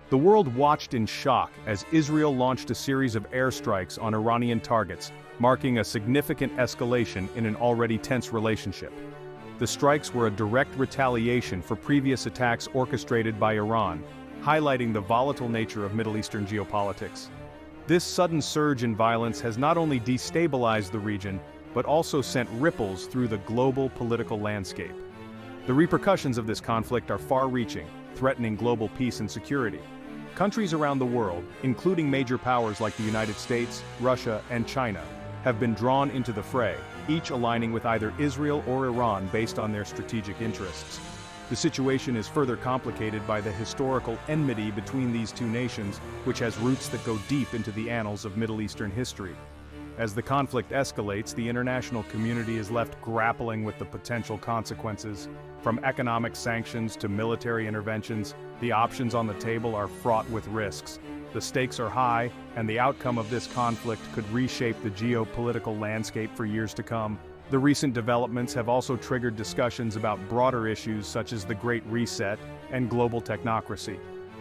The world watched in shock as Israel launched a series of airstrikes on Iranian targets, marking a significant escalation in an already tense relationship. The strikes were a direct retaliation for previous attacks orchestrated by Iran, highlighting the volatile nature of Middle Eastern geopolitics. This sudden surge in violence has not only destabilized the region, but also sent ripples through the global political landscape. The repercussions of this conflict are far-reaching, threatening global peace and security. Countries around the world, including major powers like the United States, Russia, and China, have been drawn into the fray, each aligning with either Israel or Iran based on their strategic interests. The situation is further complicated by the historical enmity between these two nations, which has roots that go deep into the annals of Middle Eastern history. As the conflict escalates, the international community is left grappling with the potential consequences. From economic sanctions to military interventions, the options on the table are fraught with risks. The stakes are high, and the outcome of this conflict could reshape the geopolitical landscape for years to come. The recent developments have also triggered discussions about broader issues such as the Great Reset and global technocracy.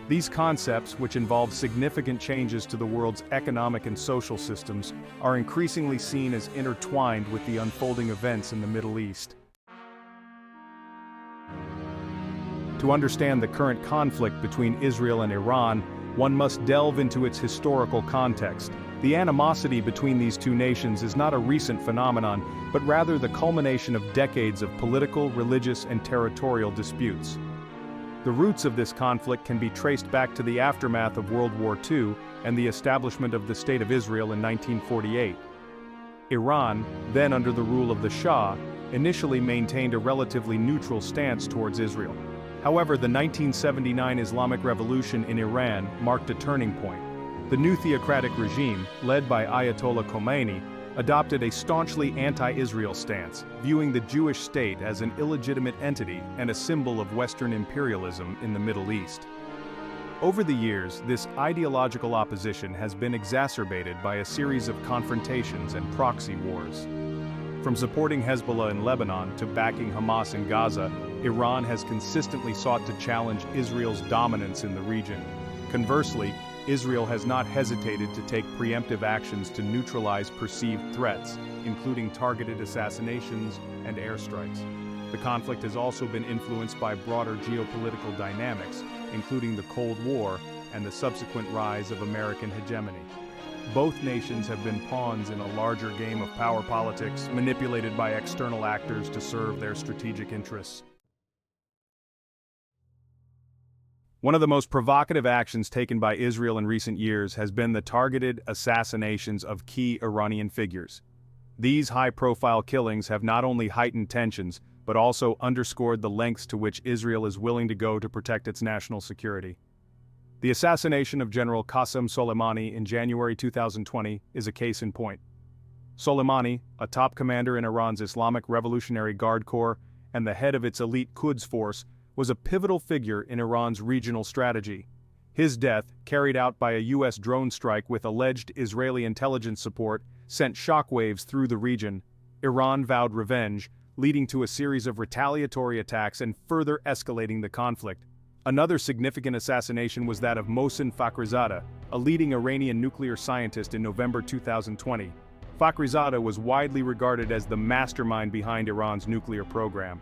These concepts, which involve significant changes to the world's economic and social systems, are increasingly seen as intertwined with the unfolding events in the Middle East. To understand the current conflict between Israel and Iran, one must delve into its historical context. The animosity between these two nations is not a recent phenomenon, but rather the culmination of decades of political, religious, and territorial disputes. The roots of this conflict can be traced back to the aftermath of World War II and the establishment of the State of Israel in 1948. Iran, then under the rule of the Shah, initially maintained a relatively neutral stance towards Israel. However, the 1979 Islamic Revolution in Iran marked a turning point. The new theocratic regime, led by Ayatollah Khomeini, adopted a staunchly anti-Israel stance, viewing the Jewish state as an illegitimate entity and a symbol of Western imperialism in the Middle East. Over the years, this ideological opposition has been exacerbated by a series of confrontations and proxy wars. From supporting Hezbollah in Lebanon to backing Hamas in Gaza, Iran has consistently sought to challenge Israel's dominance in the region. Conversely, Israel has not hesitated to take preemptive actions to neutralize perceived threats, including targeted assassinations and airstrikes. The conflict has also been influenced by broader geopolitical dynamics, including the Cold War and the subsequent rise of American hegemony. Both nations have been pawns in a larger game of power politics, manipulated by external actors to serve their strategic interests. One of the most provocative actions taken by Israel in recent years has been the targeted assassinations of key Iranian figures. These high-profile killings have not only heightened tensions, but also underscored the lengths to which Israel is willing to go to protect its national security. The assassination of General Qasem Soleimani in January 2020 is a case in point. Soleimani, a top commander in Iran's Islamic Revolutionary Guard Corps and the head of its elite Quds force, was a pivotal figure in Iran's regional strategy. His death, carried out by a U.S. drone strike with alleged Israeli intelligence support, sent shockwaves through the region. Iran vowed revenge, leading to a series of retaliatory attacks and further escalating the conflict. Another significant assassination was that of Mohsen Fakhrizadeh, a leading Iranian nuclear scientist in November 2020. Fakhrizadeh was widely regarded as the mastermind behind Iran's nuclear program.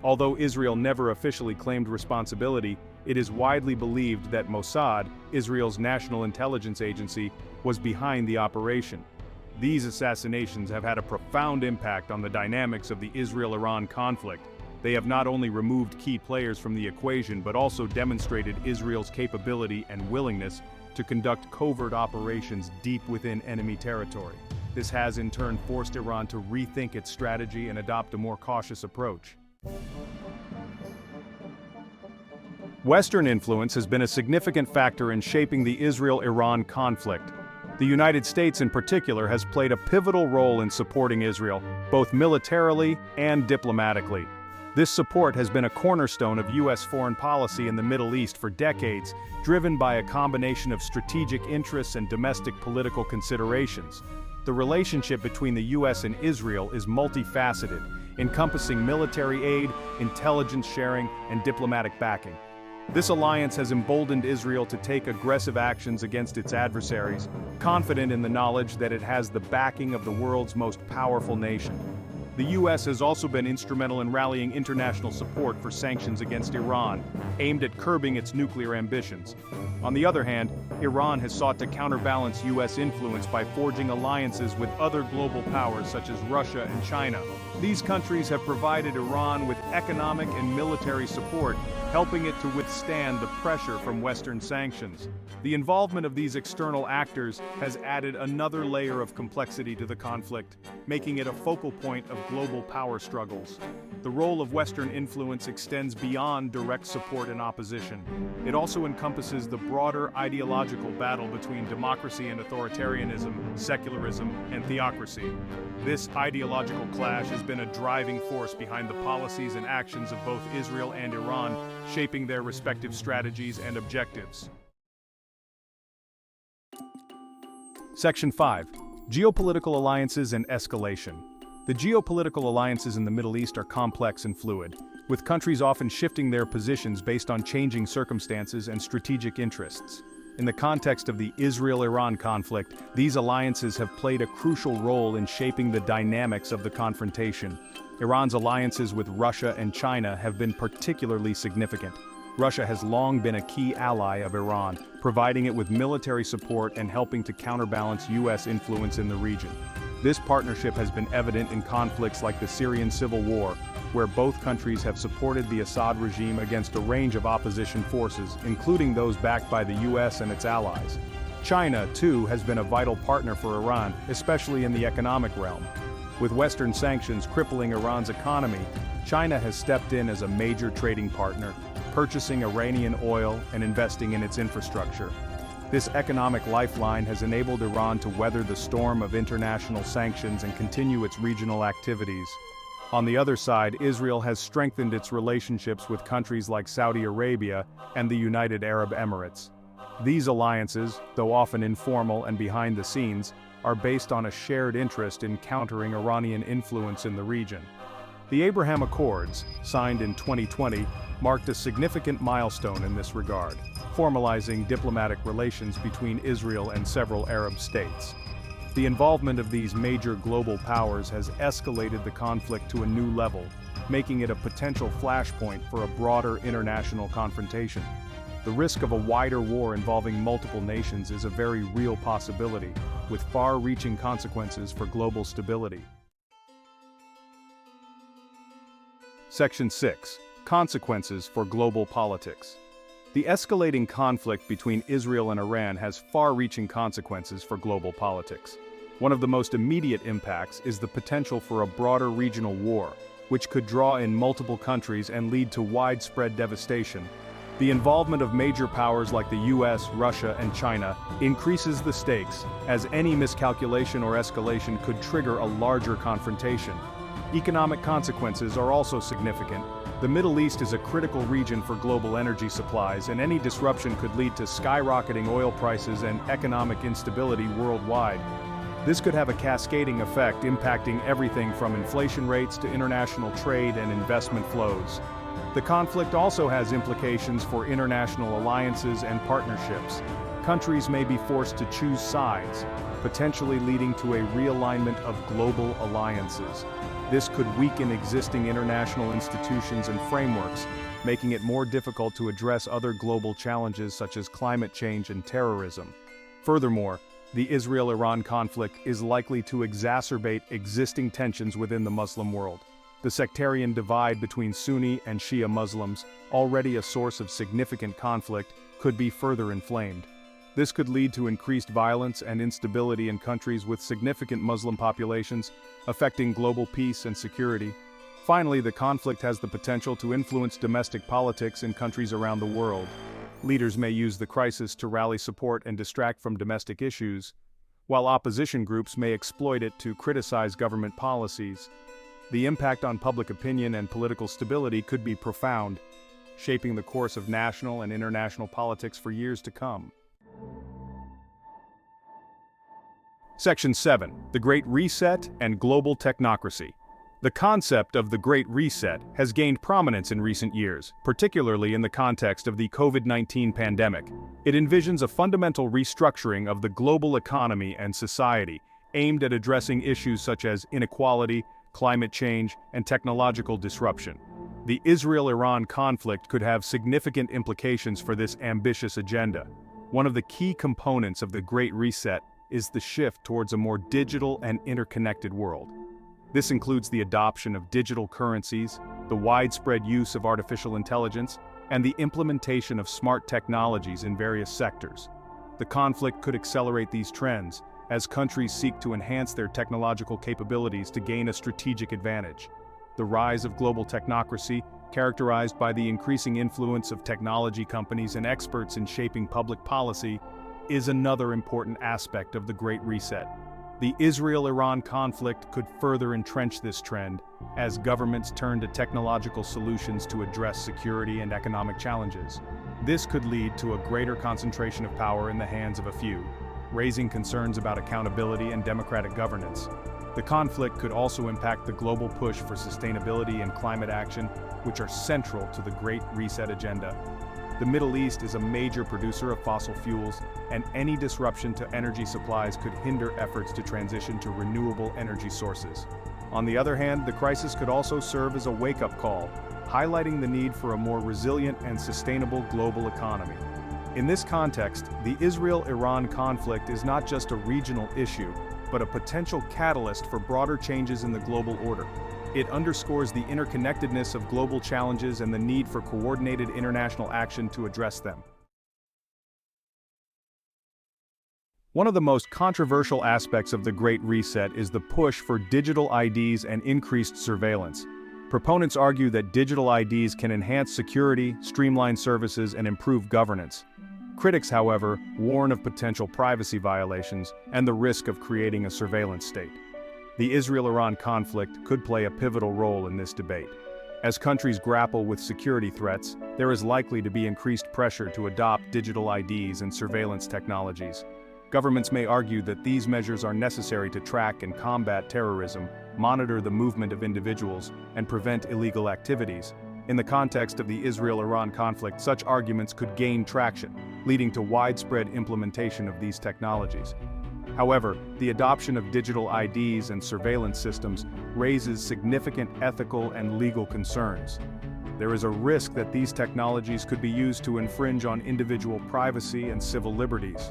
Although Israel never officially claimed responsibility, it is widely believed that Mossad, Israel's national intelligence agency, was behind the operation. These assassinations have had a profound impact on the dynamics of the Israel-Iran conflict. They have not only removed key players from the equation but also demonstrated Israel's capability and willingness to conduct covert operations deep within enemy territory. This has in turn forced Iran to rethink its strategy and adopt a more cautious approach. Western influence has been a significant factor in shaping the Israel-Iran conflict. The United States in particular has played a pivotal role in supporting Israel, both militarily and diplomatically. This support has been a cornerstone of U.S. foreign policy in the Middle East for decades, driven by a combination of strategic interests and domestic political considerations. The relationship between the U.S. and Israel is multifaceted, encompassing military aid, intelligence sharing, and diplomatic backing. This alliance has emboldened Israel to take aggressive actions against its adversaries, confident in the knowledge that it has the backing of the world's most powerful nation. The US has also been instrumental in rallying international support for sanctions against Iran, aimed at curbing its nuclear ambitions. On the other hand, Iran has sought to counterbalance US influence by forging alliances with other global powers such as Russia and China. These countries have provided Iran with economic and military support, helping it to withstand the pressure from Western sanctions. The involvement of these external actors has added another layer of complexity to the conflict, making it a focal point of global power struggles. The role of Western influence extends beyond direct support and opposition. It also encompasses the broader ideological battle between democracy and authoritarianism, secularism, and theocracy. This ideological clash has been a driving force behind the policies and actions of both Israel and Iran, shaping their respective strategies and objectives. Section 5. Geopolitical alliances and escalation. The geopolitical alliances in the Middle East are complex and fluid, with countries often shifting their positions based on changing circumstances and strategic interests. In the context of the Israel-Iran conflict, these alliances have played a crucial role in shaping the dynamics of the confrontation. Iran's alliances with Russia and China have been particularly significant. Russia has long been a key ally of Iran, providing it with military support and helping to counterbalance US influence in the region. This partnership has been evident in conflicts like the Syrian civil war, where both countries have supported the Assad regime against a range of opposition forces, including those backed by the US and its allies. China, too, has been a vital partner for Iran, especially in the economic realm. With Western sanctions crippling Iran's economy, China has stepped in as a major trading partner, purchasing Iranian oil and investing in its infrastructure. This economic lifeline has enabled Iran to weather the storm of international sanctions and continue its regional activities. On the other side, Israel has strengthened its relationships with countries like Saudi Arabia and the United Arab Emirates. These alliances, though often informal and behind the scenes, are based on a shared interest in countering Iranian influence in the region. The Abraham Accords, signed in 2020, marked a significant milestone in this regard, formalizing diplomatic relations between Israel and several Arab states. The involvement of these major global powers has escalated the conflict to a new level, making it a potential flashpoint for a broader international confrontation. The risk of a wider war involving multiple nations is a very real possibility, with far-reaching consequences for global stability. Section 6. Consequences for global politics. The escalating conflict between Israel and Iran has far-reaching consequences for global politics. One of the most immediate impacts is the potential for a broader regional war, which could draw in multiple countries and lead to widespread devastation. The involvement of major powers like the US, Russia, and China increases the stakes, as any miscalculation or escalation could trigger a larger confrontation. Economic consequences are also significant. The Middle East is a critical region for global energy supplies, and any disruption could lead to skyrocketing oil prices and economic instability worldwide. This could have a cascading effect impacting everything from inflation rates to international trade and investment flows. The conflict also has implications for international alliances and partnerships. Countries may be forced to choose sides, potentially leading to a realignment of global alliances. This could weaken existing international institutions and frameworks, making it more difficult to address other global challenges such as climate change and terrorism. Furthermore, the Israel-Iran conflict is likely to exacerbate existing tensions within the Muslim world. The sectarian divide between Sunni and Shia Muslims, already a source of significant conflict, could be further inflamed. This could lead to increased violence and instability in countries with significant Muslim populations, affecting global peace and security. Finally, the conflict has the potential to influence domestic politics in countries around the world. Leaders may use the crisis to rally support and distract from domestic issues, while opposition groups may exploit it to criticize government policies. The impact on public opinion and political stability could be profound, shaping the course of national and international politics for years to come. Section 7. The Great Reset and Global Technocracy. The concept of the Great Reset has gained prominence in recent years, particularly in the context of the COVID-19 pandemic. It envisions a fundamental restructuring of the global economy and society, aimed at addressing issues such as inequality, climate change, and technological disruption. The Israel-Iran conflict could have significant implications for this ambitious agenda. One of the key components of the Great Reset is the shift towards a more digital and interconnected world. This includes the adoption of digital currencies, the widespread use of artificial intelligence, and the implementation of smart technologies in various sectors. The conflict could accelerate these trends as countries seek to enhance their technological capabilities to gain a strategic advantage. The rise of global technocracy, characterized by the increasing influence of technology companies and experts in shaping public policy, is another important aspect of the Great Reset. The Israel-Iran conflict could further entrench this trend as governments turn to technological solutions to address security and economic challenges. This could lead to a greater concentration of power in the hands of a few, raising concerns about accountability and democratic governance. The conflict could also impact the global push for sustainability and climate action, which are central to the Great Reset agenda. The Middle East is a major producer of fossil fuels, and any disruption to energy supplies could hinder efforts to transition to renewable energy sources. On the other hand, the crisis could also serve as a wake-up call, highlighting the need for a more resilient and sustainable global economy. In this context, the Israel-Iran conflict is not just a regional issue, but a potential catalyst for broader changes in the global order. It underscores the interconnectedness of global challenges and the need for coordinated international action to address them. One of the most controversial aspects of the Great Reset is the push for digital IDs and increased surveillance. Proponents argue that digital IDs can enhance security, streamline services, and improve governance. Critics, however, warn of potential privacy violations and the risk of creating a surveillance state. The Israel-Iran conflict could play a pivotal role in this debate. As countries grapple with security threats, there is likely to be increased pressure to adopt digital IDs and surveillance technologies. Governments may argue that these measures are necessary to track and combat terrorism, monitor the movement of individuals, and prevent illegal activities. In the context of the Israel-Iran conflict, such arguments could gain traction, leading to widespread implementation of these technologies. However, the adoption of digital IDs and surveillance systems raises significant ethical and legal concerns. There is a risk that these technologies could be used to infringe on individual privacy and civil liberties.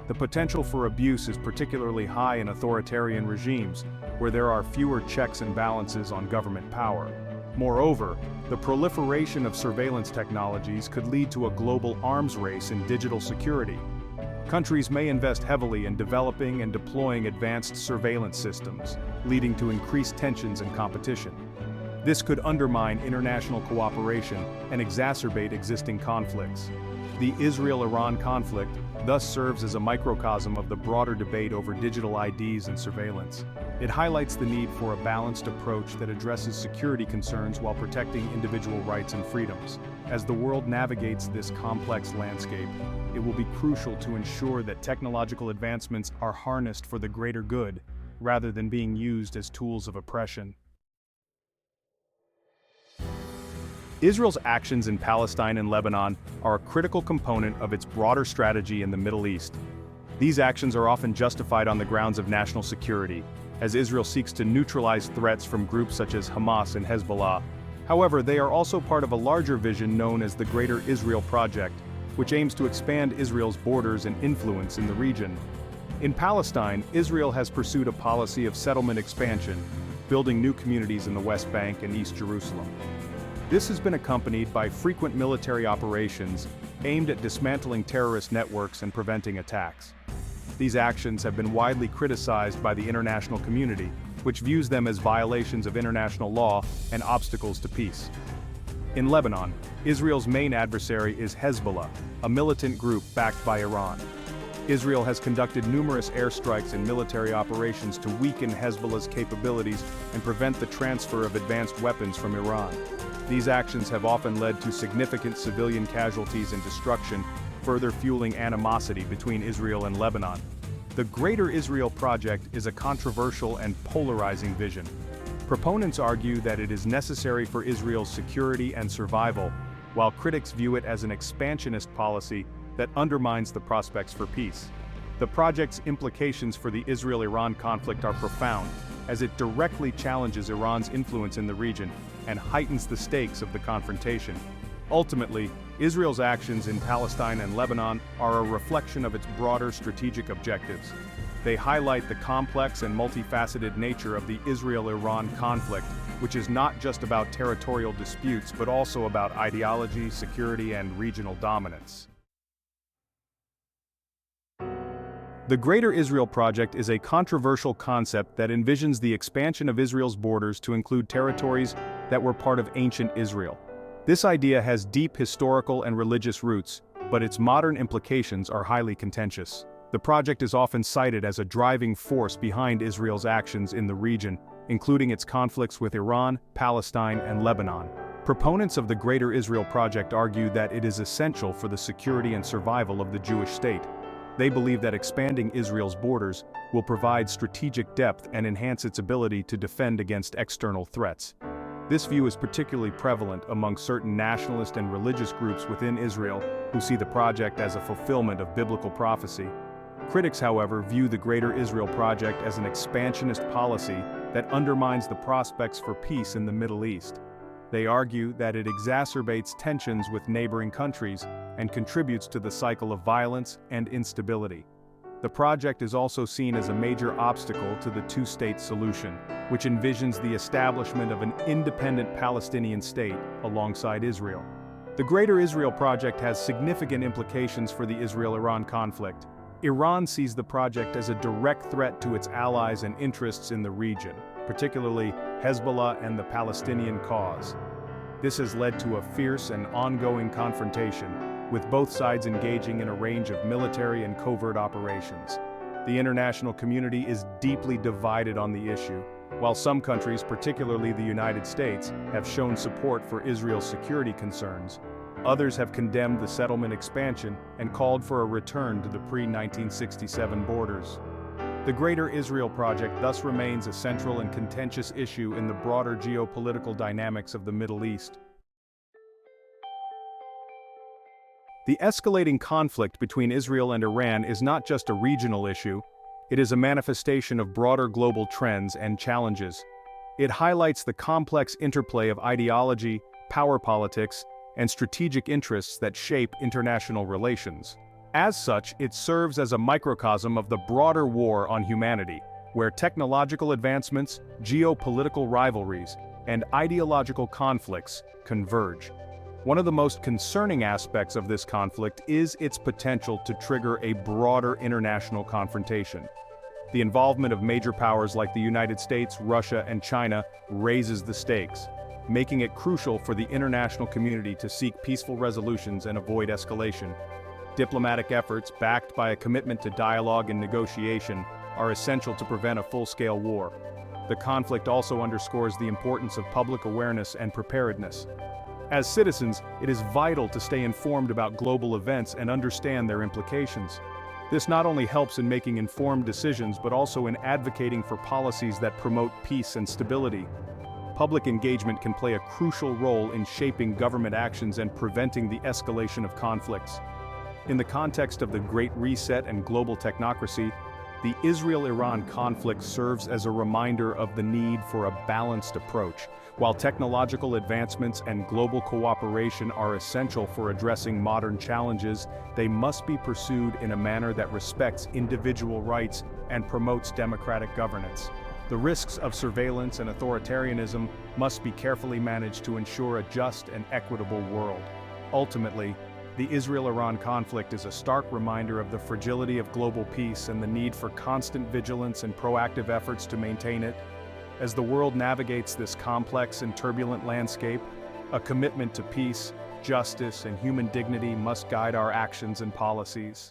The potential for abuse is particularly high in authoritarian regimes, where there are fewer checks and balances on government power. Moreover, the proliferation of surveillance technologies could lead to a global arms race in digital security. Countries may invest heavily in developing and deploying advanced surveillance systems, leading to increased tensions and competition. This could undermine international cooperation and exacerbate existing conflicts. The Israel-Iran conflict thus serves as a microcosm of the broader debate over digital IDs and surveillance. It highlights the need for a balanced approach that addresses security concerns while protecting individual rights and freedoms. As the world navigates this complex landscape, it will be crucial to ensure that technological advancements are harnessed for the greater good, rather than being used as tools of oppression. Israel's actions in Palestine and Lebanon are a critical component of its broader strategy in the Middle East. These actions are often justified on the grounds of national security, as Israel seeks to neutralize threats from groups such as Hamas and Hezbollah. However, they are also part of a larger vision known as the Greater Israel Project, which aims to expand Israel's borders and influence in the region. In Palestine, Israel has pursued a policy of settlement expansion, building new communities in the West Bank and East Jerusalem. This has been accompanied by frequent military operations aimed at dismantling terrorist networks and preventing attacks. These actions have been widely criticized by the international community, which views them as violations of international law and obstacles to peace. In Lebanon, Israel's main adversary is Hezbollah, a militant group backed by Iran. Israel has conducted numerous airstrikes and military operations to weaken Hezbollah's capabilities and prevent the transfer of advanced weapons from Iran. These actions have often led to significant civilian casualties and destruction, further fueling animosity between Israel and Lebanon. The Greater Israel Project is a controversial and polarizing vision. Proponents argue that it is necessary for Israel's security and survival, while critics view it as an expansionist policy that undermines the prospects for peace. The project's implications for the Israel-Iran conflict are profound, as it directly challenges Iran's influence in the region and heightens the stakes of the confrontation. Ultimately, Israel's actions in Palestine and Lebanon are a reflection of its broader strategic objectives. They highlight the complex and multifaceted nature of the Israel-Iran conflict, which is not just about territorial disputes but also about ideology, security, and regional dominance. The Greater Israel Project is a controversial concept that envisions the expansion of Israel's borders to include territories that were part of ancient Israel. This idea has deep historical and religious roots, but its modern implications are highly contentious. The project is often cited as a driving force behind Israel's actions in the region, including its conflicts with Iran, Palestine, and Lebanon. Proponents of the Greater Israel Project argue that it is essential for the security and survival of the Jewish state. They believe that expanding Israel's borders will provide strategic depth and enhance its ability to defend against external threats. This view is particularly prevalent among certain nationalist and religious groups within Israel who see the project as a fulfillment of biblical prophecy. Critics, however, view the Greater Israel Project as an expansionist policy that undermines the prospects for peace in the Middle East. They argue that it exacerbates tensions with neighboring countries and contributes to the cycle of violence and instability. The project is also seen as a major obstacle to the two-state solution, which envisions the establishment of an independent Palestinian state alongside Israel. The Greater Israel Project has significant implications for the Israel-Iran conflict. Iran sees the project as a direct threat to its allies and interests in the region, particularly Hezbollah and the Palestinian cause. This has led to a fierce and ongoing confrontation, with both sides engaging in a range of military and covert operations. The international community is deeply divided on the issue. While some countries, particularly the United States, have shown support for Israel's security concerns, others have condemned the settlement expansion and called for a return to the pre-1967 borders. The Greater Israel Project thus remains a central and contentious issue in the broader geopolitical dynamics of the Middle East. The escalating conflict between Israel and Iran is not just a regional issue, it is a manifestation of broader global trends and challenges. It highlights the complex interplay of ideology, power politics, and strategic interests that shape international relations. As such, it serves as a microcosm of the broader war on humanity, where technological advancements, geopolitical rivalries, and ideological conflicts converge. One of the most concerning aspects of this conflict is its potential to trigger a broader international confrontation. The involvement of major powers like the United States, Russia, and China raises the stakes, making it crucial for the international community to seek peaceful resolutions and avoid escalation. Diplomatic efforts, backed by a commitment to dialogue and negotiation, are essential to prevent a full-scale war. The conflict also underscores the importance of public awareness and preparedness. As citizens, it is vital to stay informed about global events and understand their implications. This not only helps in making informed decisions but also in advocating for policies that promote peace and stability. Public engagement can play a crucial role in shaping government actions and preventing the escalation of conflicts. In the context of the Great Reset and global technocracy, the Israel-Iran conflict serves as a reminder of the need for a balanced approach. While technological advancements and global cooperation are essential for addressing modern challenges, they must be pursued in a manner that respects individual rights and promotes democratic governance. The risks of surveillance and authoritarianism must be carefully managed to ensure a just and equitable world. Ultimately, the Israel-Iran conflict is a stark reminder of the fragility of global peace and the need for constant vigilance and proactive efforts to maintain it. As the world navigates this complex and turbulent landscape, a commitment to peace, justice, and human dignity must guide our actions and policies.